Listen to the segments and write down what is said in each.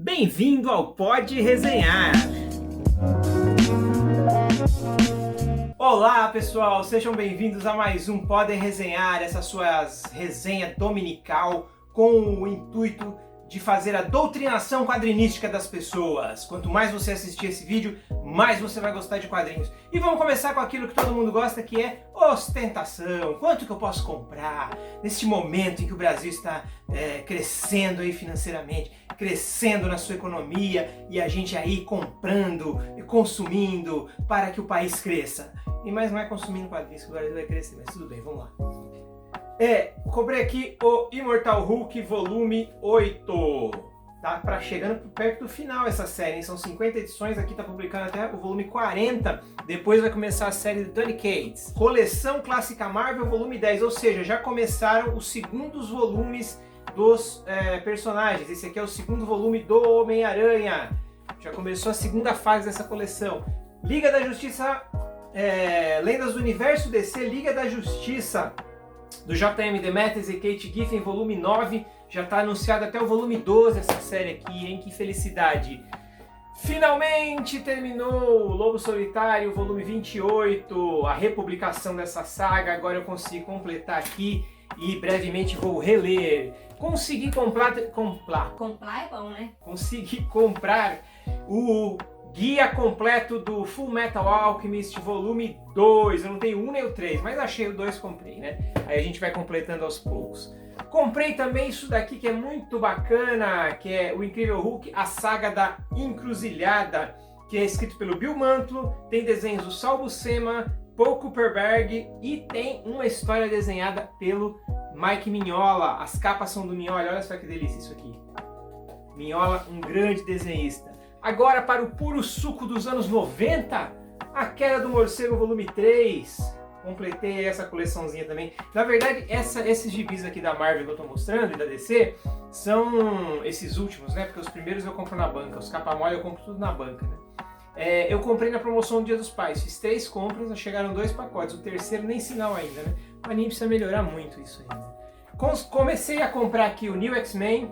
Bem-vindo ao Pode Resenhar! Olá pessoal, sejam bem-vindos a mais um Pode Resenhar, essa sua resenha dominical com o intuito de fazer a doutrinação quadrinística das pessoas. Quanto mais você assistir esse vídeo, mais você vai gostar de quadrinhos. E vamos começar com aquilo que todo mundo gosta, que é ostentação. Quanto que eu posso comprar neste momento em que o Brasil está crescendo aí financeiramente, crescendo na sua economia e a gente aí comprando e consumindo para que o país cresça. E mais não é consumindo quadrinhos que o Brasil vai crescer, mas tudo bem, vamos lá. Comprei aqui o Immortal Hulk volume 8. Tá chegando perto do final essa série, hein? São 50 edições, aqui tá publicando até o volume 40. Depois vai começar a série de Donny Cates. Coleção Clássica Marvel volume 10, ou seja, já começaram os segundos volumes dos personagens. Esse aqui é o segundo volume do Homem-Aranha. Já começou a segunda fase dessa coleção. Liga da Justiça, Lendas do Universo DC, Liga da Justiça, do J.M. Demetrius e Kate Giffen, volume 9, já está anunciado até o volume 12 essa série aqui, hein? Que felicidade! Finalmente terminou o Lobo Solitário, volume 28, a republicação dessa saga, agora eu consigo completar aqui e brevemente vou reler. Consegui comprar é bom, né? Consegui comprar o guia completo do Full Metal Alchemist, volume 2. Eu não tenho um nem o 3, mas achei o 2, comprei, né? Aí a gente vai completando aos poucos. Comprei também isso daqui que é muito bacana, que é o Incrível Hulk, a saga da Encruzilhada, que é escrito pelo Bill Mantlo, tem desenhos do Sal Buscema, Paul Kupperberg e tem uma história desenhada pelo Mike Mignola. As capas são do Mignola, olha só que delícia isso aqui. Mignola, um grande desenhista. Agora para o puro suco dos anos 90, A Queda do Morcego volume 3. Completei essa coleçãozinha também. Na verdade, esses gibis aqui da Marvel que eu tô mostrando e da DC são esses últimos, né? Porque os primeiros eu compro na banca, os capa mole eu compro tudo na banca, né? Eu comprei na promoção do Dia dos Pais, fiz 3 compras, chegaram 2 pacotes, o terceiro nem sinal ainda, né? O anime precisa melhorar muito isso ainda. Comecei a comprar aqui o New X-Men,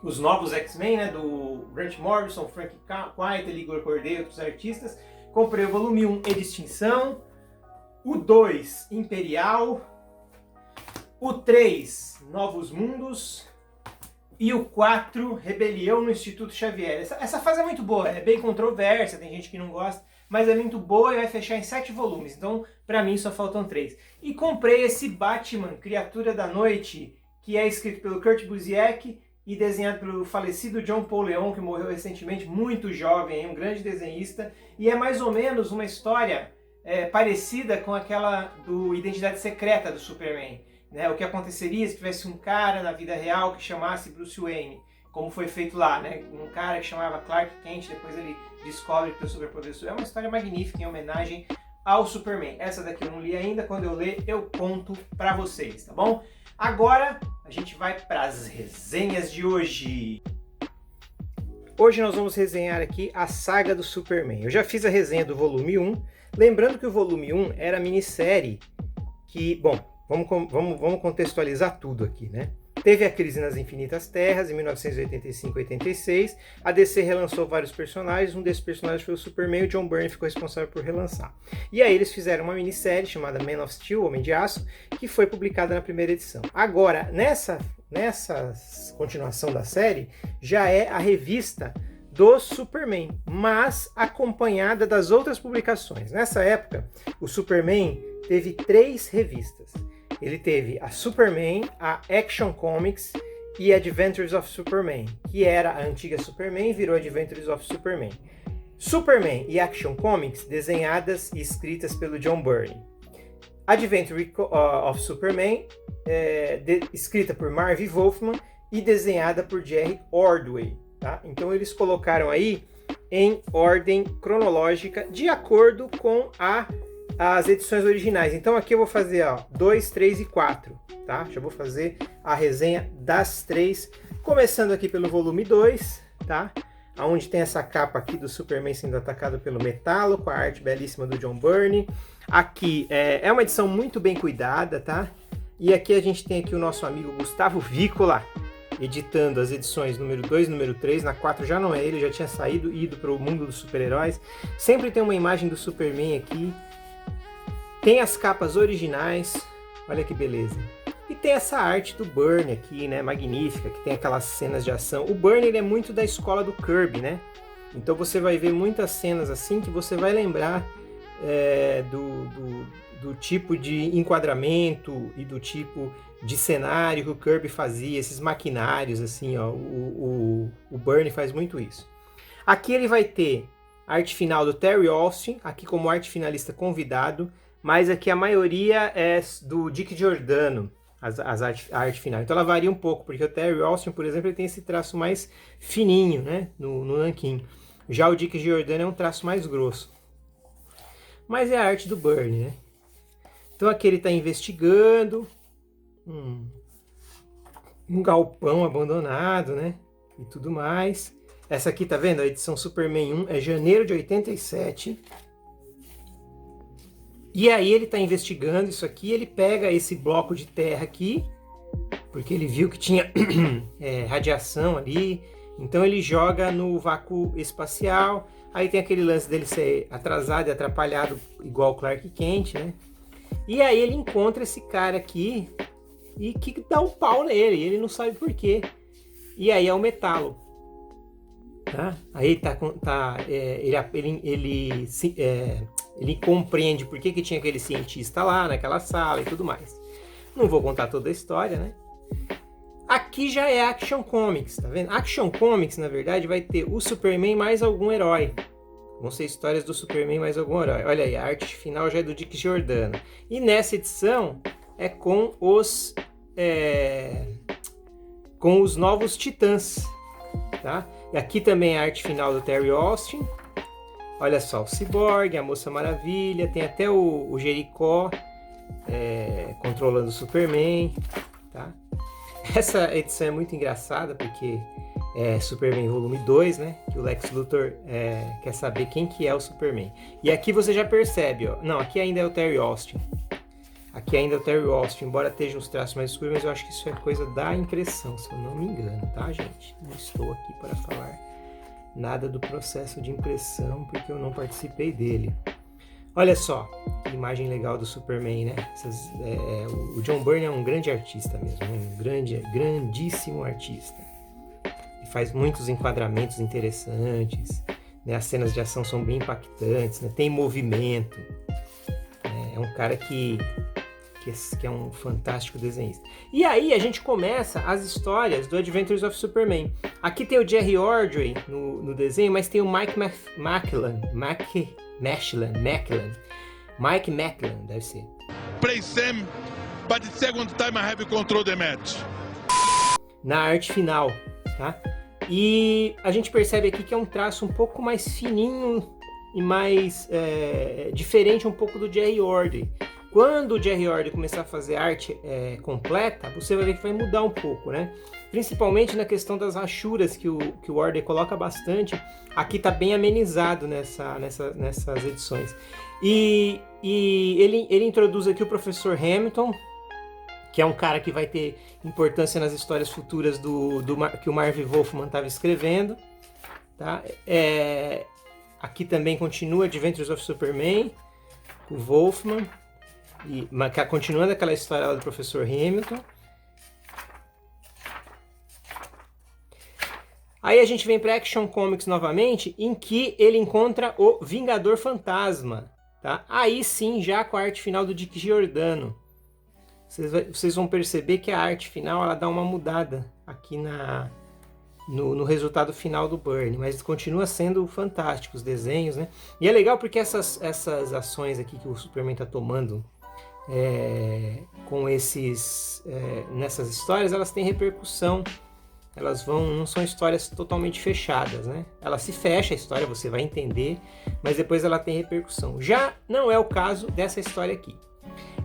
os novos X-Men, né, do Grant Morrison, Frank Quitely, Igor Cordeiro, outros artistas. Comprei o volume 1, Extinção, o 2, Imperial, o 3, Novos Mundos e o 4, Rebelião no Instituto Xavier. Essa fase é muito boa, é bem controversa, tem gente que não gosta, mas é muito boa e vai fechar em 7 volumes, então pra mim só faltam 3. E comprei esse Batman, Criatura da Noite, que é escrito pelo Kurt Busiek e desenhado pelo falecido John Paul Leon, que morreu recentemente, muito jovem, um grande desenhista, e é mais ou menos uma história parecida com aquela do Identidade Secreta do Superman, né? O que aconteceria se tivesse um cara na vida real que chamasse Bruce Wayne, como foi feito lá, né? Um cara que chamava Clark Kent, depois ele descobre que o superpoder é uma história magnífica em homenagem ao Superman. Essa daqui eu não li ainda, quando eu ler eu conto pra vocês, tá bom? Agora a gente vai para as resenhas de hoje. Hoje nós vamos resenhar aqui a saga do Superman. Eu já fiz a resenha do volume 1, lembrando que o volume 1 era a minissérie que, bom, vamos contextualizar tudo aqui, né? Teve a crise nas Infinitas Terras, em 1985-86. A DC relançou vários personagens. Um desses personagens foi o Superman e o John Byrne ficou responsável por relançar. E aí eles fizeram uma minissérie chamada Man of Steel, Homem de Aço, que foi publicada na primeira edição. Agora, nessa continuação da série, já é a revista do Superman, mas acompanhada das outras publicações. Nessa época, o Superman teve 3 revistas. Ele teve a Superman, a Action Comics e Adventures of Superman, que era a antiga Superman e virou Adventures of Superman. Superman e Action Comics desenhadas e escritas pelo John Byrne. Adventures of Superman, escrita por Marv Wolfman e desenhada por Jerry Ordway. Tá? Então eles colocaram aí em ordem cronológica de acordo com as edições originais. Então aqui eu vou fazer 2, 3 e 4, tá? Já vou fazer a resenha das 3, começando aqui pelo volume 2, tá? Onde tem essa capa aqui do Superman sendo atacado pelo Metalo, com a arte belíssima do John Byrne. Aqui é uma edição muito bem cuidada, tá? E aqui a gente tem aqui o nosso amigo Gustavo Vícola, editando as edições número 2 e número 3, na 4 já não é ele, já tinha saído e ido para o mundo dos super-heróis. Sempre tem uma imagem do Superman aqui. Tem as capas originais, olha que beleza. E tem essa arte do Byrne aqui, né, magnífica, que tem aquelas cenas de ação. O Byrne, ele é muito da escola do Kirby, né? Então você vai ver muitas cenas assim que você vai lembrar do tipo de enquadramento e do tipo de cenário que o Kirby fazia, esses maquinários assim, ó, o Byrne faz muito isso. Aqui ele vai ter a arte final do Terry Austin, aqui como arte finalista convidado, mas aqui a maioria é do Dick Giordano, a arte final. Então ela varia um pouco, porque o Terry Austin, por exemplo, ele tem esse traço mais fininho, né, no nanquim. Já o Dick Giordano é um traço mais grosso. Mas é a arte do Byrne, né? Então aqui ele está investigando um galpão abandonado, né? E tudo mais. Essa aqui, tá vendo? A edição Superman 1 é janeiro de 87. E aí ele está investigando isso aqui, ele pega esse bloco de terra aqui, porque ele viu que tinha radiação ali, então ele joga no vácuo espacial. Aí tem aquele lance dele ser atrasado e atrapalhado, igual o Clark Kent, né? E aí ele encontra esse cara aqui e que dá um pau nele, ele não sabe por quê. E aí é o Metalo. Tá? Aí ele compreende por que tinha aquele cientista lá naquela sala e tudo mais. Não vou contar toda a história, né? Aqui já é Action Comics, tá vendo? Action Comics, na verdade, vai ter o Superman mais algum herói. Vão ser histórias do Superman mais algum herói. Olha aí, a arte final já é do Dick Giordano. E nessa edição é com os novos Titãs, tá? E aqui também a arte final do Terry Austin. Olha só, o Cyborg, a Moça Maravilha, tem até o Jericó controlando o Superman, tá? Essa edição é muito engraçada porque é Superman volume 2, né? Que o Lex Luthor quer saber quem que é o Superman. E aqui você já percebe, ó. Não, aqui ainda é o Terry Austin. Aqui ainda é o Terry Austin, embora esteja uns traços mais escuros, mas eu acho que isso é coisa da impressão, se eu não me engano, tá, gente? Não estou aqui para falar nada do processo de impressão, porque eu não participei dele. Olha só, que imagem legal do Superman, né? O John Byrne é um grande artista mesmo, um grandíssimo artista. Ele faz muitos enquadramentos interessantes, né? As cenas de ação são bem impactantes, né? Tem movimento. É um cara que é um fantástico desenhista. E aí a gente começa as histórias do Adventures of Superman. Aqui tem o Jerry Ordway no desenho, mas tem o Mike Machlan, deve ser. Play Sam, but the second time I have control the match. Na arte final, tá? E a gente percebe aqui que é um traço um pouco mais fininho e mais diferente um pouco do Jerry Ordway. Quando o Jerry Ordway começar a fazer arte completa, você vai ver que vai mudar um pouco, né? Principalmente na questão das rachuras que o Ordway coloca bastante. Aqui tá bem amenizado nessas edições. E ele introduz aqui o Professor Hamilton, que é um cara que vai ter importância nas histórias futuras que o Marv Wolfman estava escrevendo. Tá? Aqui também continua Adventures of Superman, o Wolfman. Continuando aquela história lá do Professor Hamilton. Aí a gente vem para Action Comics novamente, em que ele encontra o Vingador Fantasma. Tá? Aí sim, já com a arte final do Dick Giordano. Vocês vão perceber que a arte final ela dá uma mudada aqui no resultado final do Byrne, mas continua sendo fantástico os desenhos, né? E é legal porque essas ações aqui que o Superman está tomando com nessas histórias, elas têm repercussão. Elas não são histórias totalmente fechadas, né? Ela se fecha a história, você vai entender, mas depois ela tem repercussão. Já não é o caso dessa história aqui.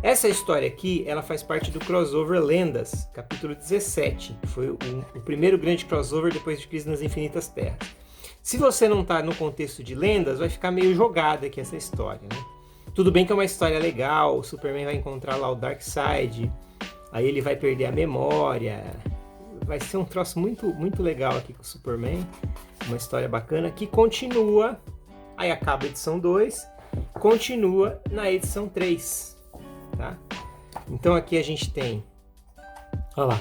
Essa história aqui, ela faz parte do crossover Lendas, capítulo 17, que foi o primeiro grande crossover depois de Crise nas Infinitas Terras. Se você não está no contexto de Lendas, vai ficar meio jogada aqui essa história, né? Tudo bem que é uma história legal, o Superman vai encontrar lá o Darkseid, aí ele vai perder a memória, vai ser um troço muito legal aqui com o Superman. Uma história bacana que continua, aí acaba a edição 2, continua na edição 3, tá? Então aqui a gente tem, olha lá,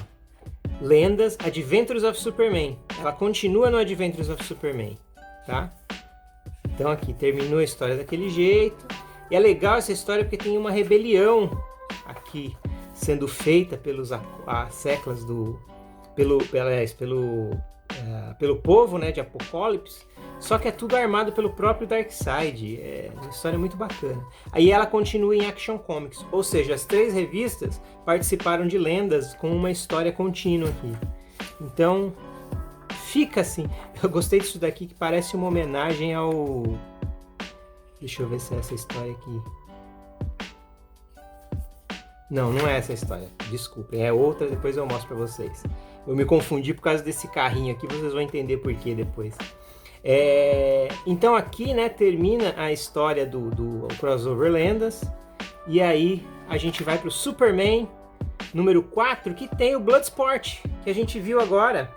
Lendas, Adventures of Superman. Ela continua no Adventures of Superman, tá? Então aqui terminou a história daquele jeito. E é legal essa história porque tem uma rebelião aqui sendo feita pelos Seclas pelo povo, né, de Apocalipse. Só que é tudo armado pelo próprio Darkseid. É uma história muito bacana. Aí ela continua em Action Comics. Ou seja, as 3 revistas participaram de Lendas com uma história contínua aqui. Então, fica assim. Eu gostei disso daqui que parece uma homenagem ao... Deixa eu ver se é essa história aqui. Não, não é essa história. Desculpem, é outra, depois eu mostro pra vocês. Eu me confundi por causa desse carrinho aqui, vocês vão entender por que depois. Então aqui, né, termina a história do Crossover Lendas. E aí a gente vai pro Superman número 4, que tem o Bloodsport, que a gente viu agora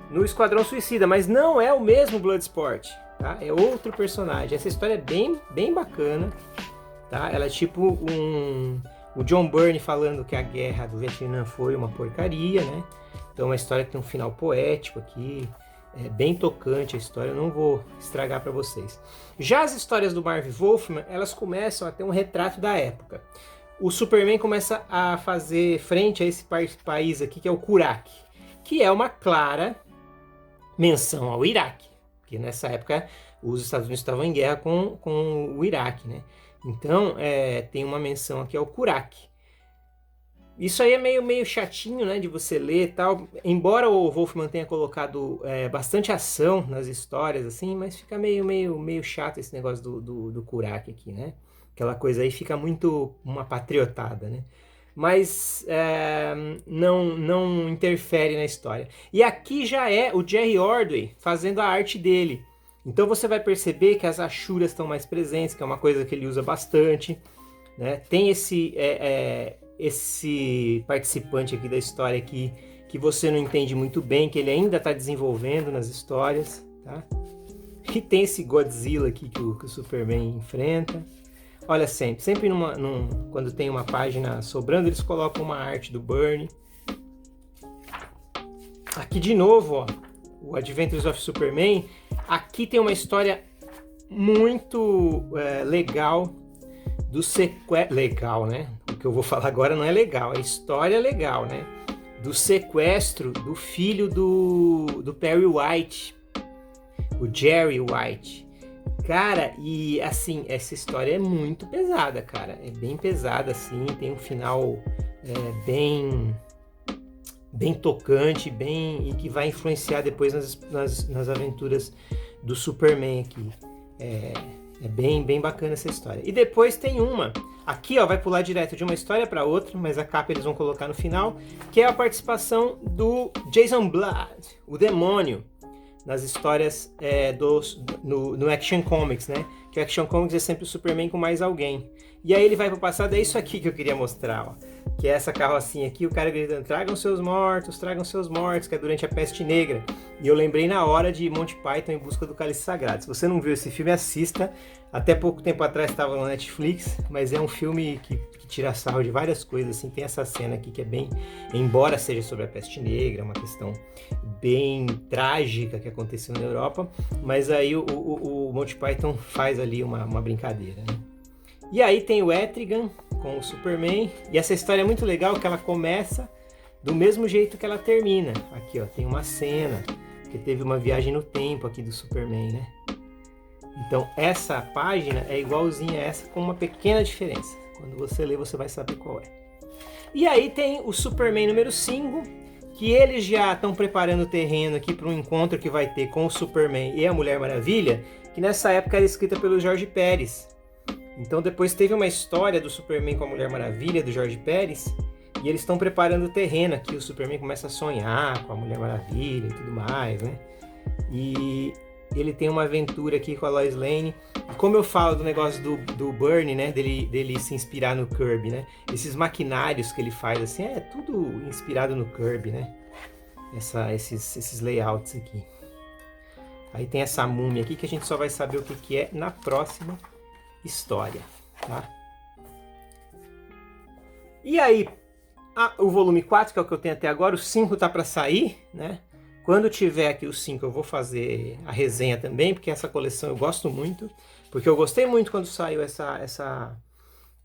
no Esquadrão Suicida. Mas não é o mesmo Bloodsport, tá? É outro personagem. Essa história é bem bacana, tá? Ela é tipo o John Byrne falando que a guerra do Vietnã foi uma porcaria, né? Então é uma história que tem um final poético aqui. É bem tocante a história, eu não vou estragar para vocês. Já as histórias do Marv Wolfman, elas começam a ter um retrato da época. O Superman começa a fazer frente a esse país aqui, que é o Kurak, que é uma clara menção ao Iraque, porque nessa época os Estados Unidos estavam em guerra com o Iraque, né? Então tem uma menção aqui ao Kurak. Isso aí é meio chatinho, né, de você ler e tal. Embora o Wolfman tenha colocado bastante ação nas histórias, assim, mas fica meio chato esse negócio do Kurak aqui, né? Aquela coisa aí fica muito uma patriotada, né? Mas não interfere na história. E aqui já é o Jerry Ordway fazendo a arte dele. Então você vai perceber que as achuras estão mais presentes, que é uma coisa que ele usa bastante, né? Tem esse participante aqui da história aqui que você não entende muito bem, que ele ainda está desenvolvendo nas histórias, tá? E tem esse Godzilla aqui que o Superman enfrenta. Olha, sempre quando tem uma página sobrando, eles colocam uma arte do Byrne. Aqui de novo, ó, o Adventures of Superman. Aqui tem uma história muito legal do sequestro. Legal, né? O que eu vou falar agora não é legal, é história legal, né? Do sequestro do filho do Perry White, o Jerry White. Cara, e assim, essa história é muito pesada, cara. É bem pesada, assim, tem um final bem tocante, e que vai influenciar depois nas aventuras do Superman aqui. É bem bacana essa história. E depois tem uma, aqui ó, vai pular direto de uma história para outra, mas a capa eles vão colocar no final, que é a participação do Jason Blood, o demônio, nas histórias no Action Comics, né? Que o Action Comics é sempre o Superman com mais alguém. E aí ele vai pro passado, é isso aqui que eu queria mostrar, ó. Que é essa carrocinha aqui, o cara gritando, tragam seus mortos, que é durante a Peste Negra. E eu lembrei na hora de Monty Python em Busca do Cálice Sagrado. Se você não viu esse filme, assista. Até pouco tempo atrás estava no Netflix, mas é um filme que tira sarro de várias coisas, assim. Tem essa cena aqui que é bem, embora seja sobre a Peste Negra, uma questão bem trágica que aconteceu na Europa, mas aí o Monty Python faz ali uma brincadeira, né? E aí tem o Etrigan com o Superman, e essa história é muito legal que ela começa do mesmo jeito que ela termina. Aqui ó, tem uma cena que teve uma viagem no tempo aqui do Superman, né? Então essa página é igualzinha a essa, com uma pequena diferença. Quando você ler, você vai saber qual é. E aí tem o Superman número 5, que eles já estão preparando o terreno aqui para um encontro que vai ter com o Superman e a Mulher Maravilha, que nessa época era escrita pelo Jorge Pérez. Então depois teve uma história do Superman com a Mulher Maravilha, do Jorge Pérez, e eles estão preparando o terreno aqui. O Superman começa a sonhar com a Mulher Maravilha e tudo mais, né? E ele tem uma aventura aqui com a Lois Lane. E como eu falo do negócio do Byrne, né? Dele se inspirar no Kirby, né? Esses maquinários que ele faz, assim, é tudo inspirado no Kirby, né? esses layouts aqui. Aí tem essa múmia aqui que a gente só vai saber o que é na próxima história, tá? E aí, o volume 4, que é o que eu tenho até agora, o 5 tá para sair, né? Quando tiver aqui o 5 eu vou fazer a resenha também, porque essa coleção eu gosto muito, porque eu gostei muito quando saiu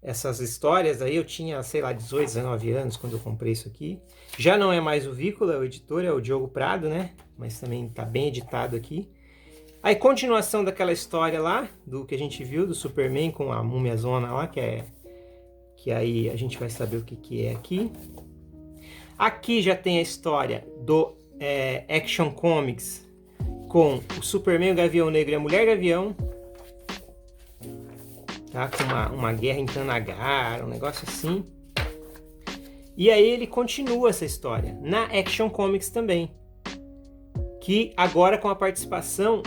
essas histórias aí. Eu tinha, sei lá, 18, 19 anos quando eu comprei isso aqui. Já não é mais o Vícola, o editor é o Diogo Prado, né? Mas também tá bem editado aqui. Aí, continuação daquela história lá, do que a gente viu, do Superman com a Múmiazona lá, que aí a gente vai saber o que é aqui. Aqui já tem a história do Action Comics com o Superman, o Gavião Negro e a Mulher Gavião. Tá? Com uma guerra em Thanagar, um negócio assim. E aí ele continua essa história na Action Comics também. Que agora com a participação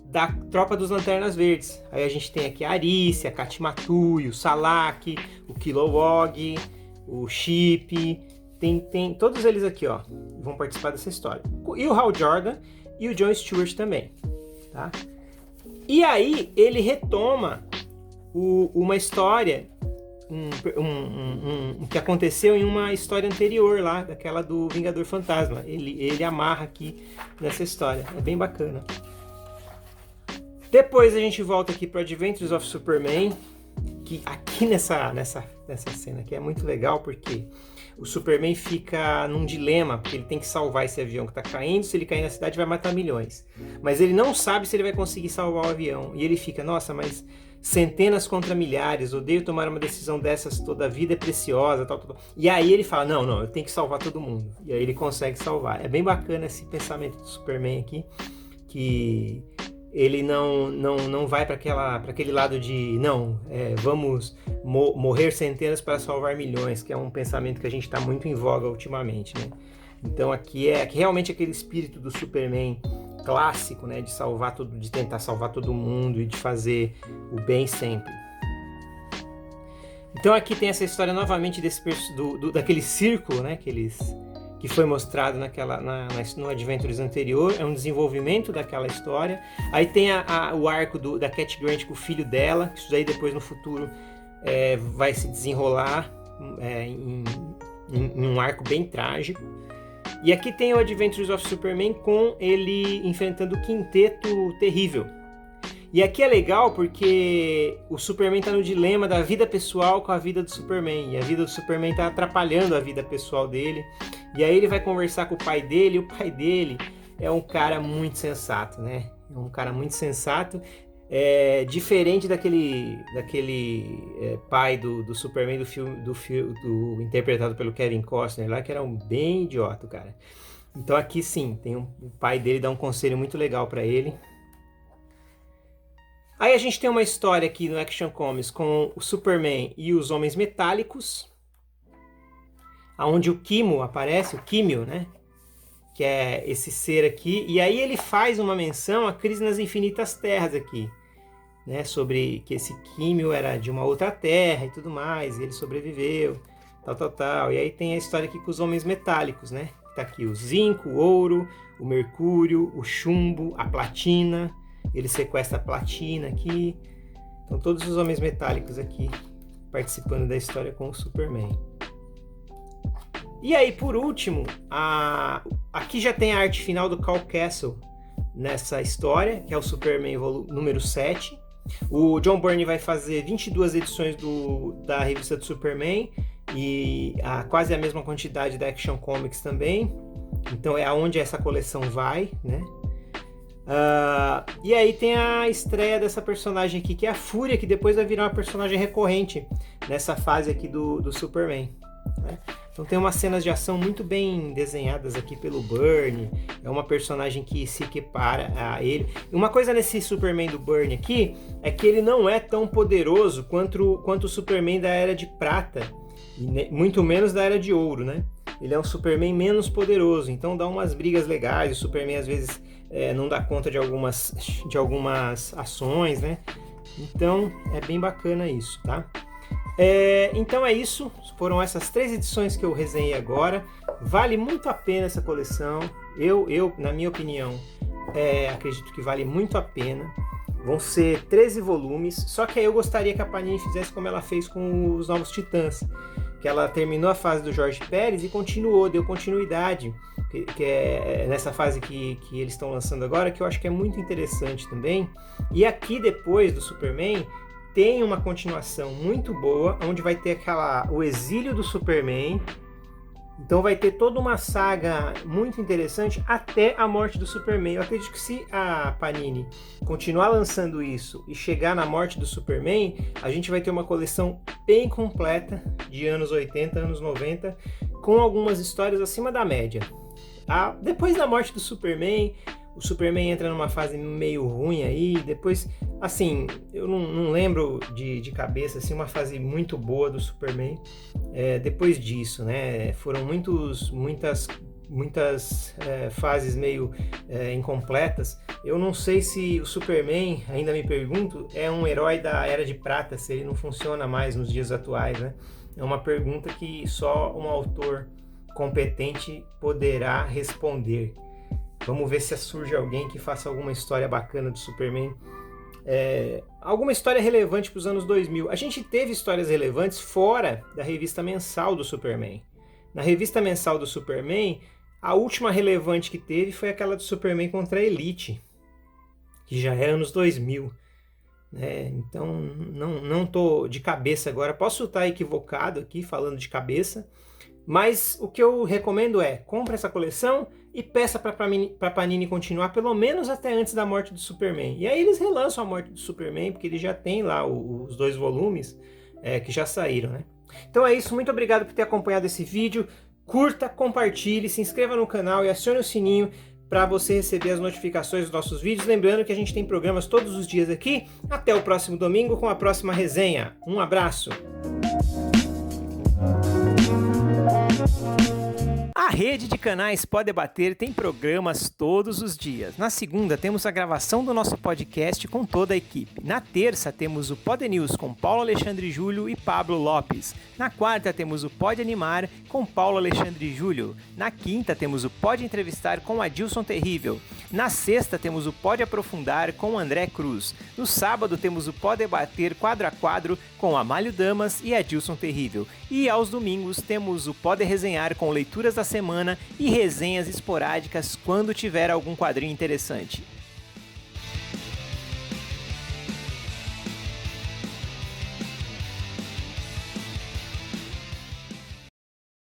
da Tropa dos Lanternas Verdes. Aí a gente tem aqui a Arícia, a Katimatui, o Salak, o Kilowog, o Chip. Tem todos eles aqui, ó, vão participar dessa história. E o Hal Jordan e o John Stewart também, tá? E aí ele retoma uma história que aconteceu em uma história anterior lá, daquela do Vingador Fantasma. Ele amarra aqui nessa história. É bem bacana. Depois a gente volta aqui para Adventures of Superman, que aqui nessa cena aqui é muito legal, porque o Superman fica num dilema, porque ele tem que salvar esse avião que está caindo. Se ele cair na cidade vai matar milhões, mas ele não sabe se ele vai conseguir salvar o avião, e ele fica, nossa, mas centenas contra milhares, odeio tomar uma decisão dessas, toda a vida é preciosa, tal. E aí ele fala, não, eu tenho que salvar todo mundo, e aí ele consegue salvar. É bem bacana esse pensamento do Superman aqui, que ele não vai para aquele lado de vamos morrer centenas para salvar milhões, que é um pensamento que a gente está muito em voga ultimamente, né? Então aqui é realmente aquele espírito do Superman clássico, né? De tentar salvar todo mundo e de fazer o bem sempre. Então aqui tem essa história novamente daquele círculo, né? Que foi mostrado no Adventures anterior. É um desenvolvimento daquela história. Aí tem o arco da Cat Grant com o filho dela. Isso aí depois no futuro vai se desenrolar em um arco bem trágico. E aqui tem o Adventures of Superman com ele enfrentando o Quinteto Terrível. E aqui é legal porque o Superman está no dilema da vida pessoal com a vida do Superman. E a vida do Superman está atrapalhando a vida pessoal dele. E aí ele vai conversar com o pai dele. E o pai dele é um cara muito sensato, né? É um cara muito sensato. Diferente daquele pai do Superman do filme interpretado pelo Kevin Costner lá, que era um bem idiota, cara. Então aqui sim, o pai dele dá um conselho muito legal para ele. Aí a gente tem uma história aqui no Action Comics com o Superman e os Homens Metálicos, onde o Kimo aparece, o Kimio, né? Que é esse ser aqui. E aí ele faz uma menção à Crise nas Infinitas Terras aqui, né? Sobre que esse Kimio era de uma outra terra e tudo mais, e ele sobreviveu, tal. E aí tem a história aqui com os Homens Metálicos, né? Tá aqui o zinco, o ouro, o mercúrio, o chumbo, a platina. Ele sequestra a platina aqui. Então todos os Homens Metálicos aqui participando da história com o Superman. E aí por último, aqui já tem a arte final do Cal Castle nessa história, que é o Superman número 7. O John Byrne vai fazer 22 edições da revista do Superman e quase a mesma quantidade da Action Comics também. Então é aonde essa coleção vai, né? E aí tem a estreia dessa personagem aqui, que é a Fúria, que depois vai virar uma personagem recorrente nessa fase aqui do Superman, né? Então tem umas cenas de ação muito bem desenhadas aqui pelo Byrne. É uma personagem que se equipara a ele. Uma coisa nesse Superman do Byrne aqui é que ele não é tão poderoso quanto o Superman da Era de Prata, e muito menos da Era de Ouro, né? Ele é um Superman menos poderoso, então dá umas brigas legais. O Superman às vezes não dá conta de algumas ações, né? Então é bem bacana isso, tá? Então é isso, foram essas 3 edições que eu resenhei agora. Vale muito a pena essa coleção, Na minha opinião, acredito que vale muito a pena. Vão ser 13 volumes, só que aí eu gostaria que a Panini fizesse como ela fez com os Novos Titãs, que ela terminou a fase do Jorge Pérez e deu continuidade, que é nessa fase que eles estão lançando agora, que eu acho que é muito interessante também. E aqui depois do Superman tem uma continuação muito boa, onde vai ter o exílio do Superman. Então vai ter toda uma saga muito interessante até a morte do Superman. Eu acredito que se a Panini continuar lançando isso e chegar na morte do Superman, a gente vai ter uma coleção bem completa de anos 80, anos 90, com algumas histórias acima da média. Depois da morte do Superman, o Superman entra numa fase meio ruim aí, depois, assim, eu não lembro de cabeça, assim, uma fase muito boa do Superman depois disso, né? Foram muitas fases meio incompletas. Eu não sei se o Superman, ainda me pergunto, é um herói da Era de Prata, se ele não funciona mais nos dias atuais, né? É uma pergunta que só um autor competente poderá responder. Vamos ver se surge alguém que faça alguma história bacana do Superman. Alguma história relevante para os anos 2000. A gente teve histórias relevantes fora da revista mensal do Superman. Na revista mensal do Superman, a última relevante que teve foi aquela do Superman contra a Elite, que já é anos 2000. Então, não estou de cabeça agora. Posso estar equivocado aqui, falando de cabeça. Mas o que eu recomendo compre essa coleção e peça para a Panini continuar pelo menos até antes da morte do Superman. E aí eles relançam a morte do Superman, porque ele já tem lá os 2 volumes que já saíram, né? Então é isso, muito obrigado por ter acompanhado esse vídeo. Curta, compartilhe, se inscreva no canal e acione o sininho para você receber as notificações dos nossos vídeos. Lembrando que a gente tem programas todos os dias aqui. Até o próximo domingo com a próxima resenha. Um abraço! A rede de canais Pode Debater tem programas todos os dias. Na segunda temos a gravação do nosso podcast com toda a equipe. Na terça temos o Pod News com Paulo Alexandre Júlio e Pablo Lopes. Na quarta temos o Pode Animar com Paulo Alexandre Júlio. Na quinta temos o Pode Entrevistar com Adilson Terrível. Na sexta temos o Pode Aprofundar com André Cruz. No sábado temos o Pode Debater quadro a quadro com Amálio Damas e Adilson Terrível. E aos domingos temos o Pode Resenhar com leituras da semana e resenhas esporádicas quando tiver algum quadrinho interessante.